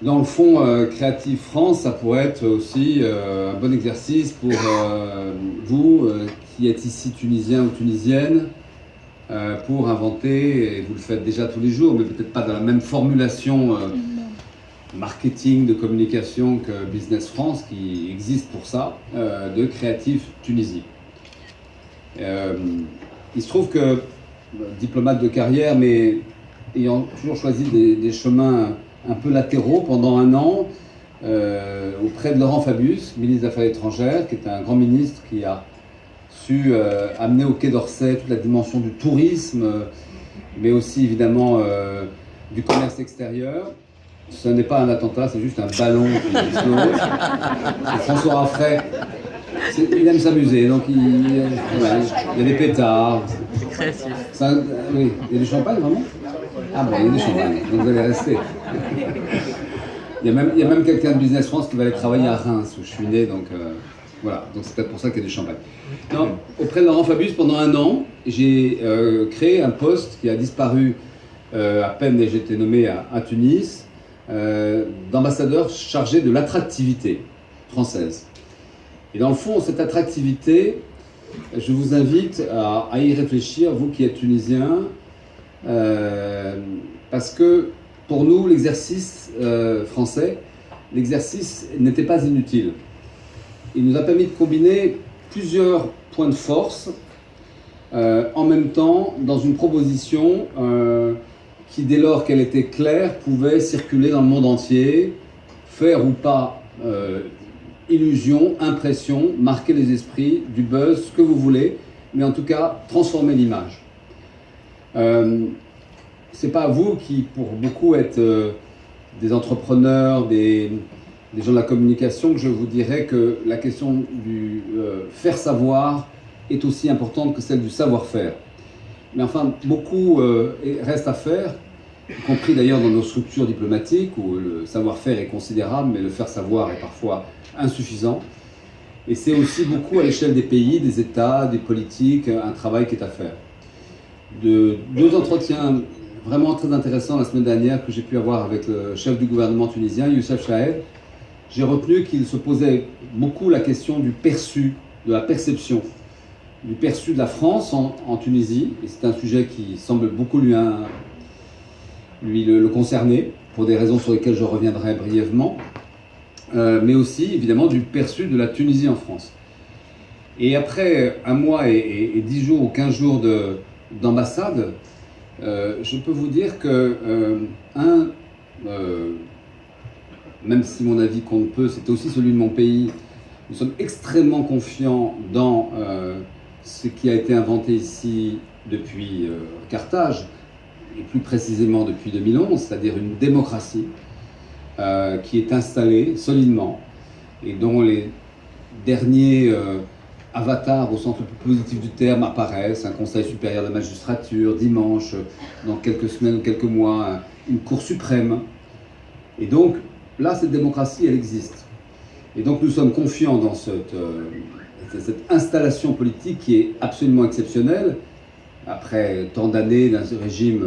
Dans le fond, Creative France, ça pourrait être aussi un bon exercice pour vous qui êtes ici tunisien ou tunisienne, pour inventer, et vous le faites déjà tous les jours, mais peut-être pas dans la même formulation marketing, de communication que Business France, qui existe pour ça, de Creative Tunisie. Il se trouve que, diplomate de carrière, mais ayant toujours choisi des chemins un peu latéraux pendant un an, auprès de Laurent Fabius, ministre des Affaires étrangères, qui est un grand ministre qui a su amener au Quai d'Orsay toute la dimension du tourisme, mais aussi évidemment du commerce extérieur. Ce n'est pas un attentat, c'est juste un ballon qui explose. Et François Raffray, il aime s'amuser, donc il y a des pétards. Ça, oui, il y a du champagne vraiment? Ah bon, il y a du champagne, donc vous allez rester. Il y a même quelqu'un de Business France qui va aller travailler à Reims, où je suis né, donc voilà, donc c'est peut-être pour ça qu'il y a du champagne. Non, auprès de Laurent Fabius, pendant un an, j'ai créé un poste qui a disparu à peine j'ai été nommé à Tunis, d'ambassadeur chargé de l'attractivité française. Et dans le fond, cette attractivité, je vous invite à y réfléchir, vous qui êtes tunisien, parce que pour nous, l'exercice français, l'exercice n'était pas inutile. Il nous a permis de combiner plusieurs points de force en même temps dans une proposition qui, dès lors qu'elle était claire, pouvait circuler dans le monde entier, faire ou pas illusion, impression, marquer les esprits, du buzz, ce que vous voulez, mais en tout cas transformer l'image. C'est pas vous qui, pour beaucoup, êtes des entrepreneurs, des gens de la communication, que je vous dirais que la question du faire savoir est aussi importante que celle du savoir-faire. Mais enfin, beaucoup reste à faire, y compris d'ailleurs dans nos structures diplomatiques, où le savoir-faire est considérable, mais le faire savoir est parfois insuffisant. Et c'est aussi beaucoup à l'échelle des pays, des États, des politiques, un travail qui est à faire. Deux entretiens vraiment très intéressants la semaine dernière que j'ai pu avoir avec le chef du gouvernement tunisien, Youssef Chahed, j'ai retenu qu'il se posait beaucoup la question du perçu, de la perception, du perçu de la France en Tunisie, et c'est un sujet qui semble beaucoup lui le concerner, pour des raisons sur lesquelles je reviendrai brièvement, mais aussi évidemment du perçu de la Tunisie en France. Et après un mois et 10 jours ou 15 jours d'ambassade, je peux vous dire que même si mon avis compte peu, c'est aussi celui de mon pays, nous sommes extrêmement confiants dans ce qui a été inventé ici depuis Carthage, et plus précisément depuis 2011, c'est-à-dire une démocratie qui est installée solidement et dont les derniers avatars au sens le plus positif du terme apparaissent, un conseil supérieur de la magistrature, dimanche, dans quelques semaines ou quelques mois, une cour suprême. Et donc, là, cette démocratie, elle existe. Et donc, nous sommes confiants dans cette installation politique qui est absolument exceptionnelle, après tant d'années d'un régime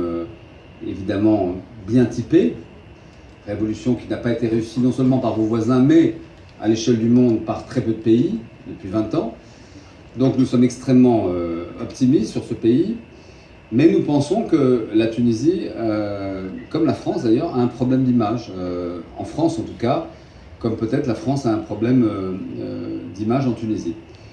évidemment bien typé, révolution qui n'a pas été réussie non seulement par vos voisins, mais à l'échelle du monde par très peu de pays, depuis 20 ans. Donc nous sommes extrêmement optimistes sur ce pays, mais nous pensons que la Tunisie, comme la France d'ailleurs, a un problème d'image, en France en tout cas, comme peut-être la France a un problème d'image en Tunisie.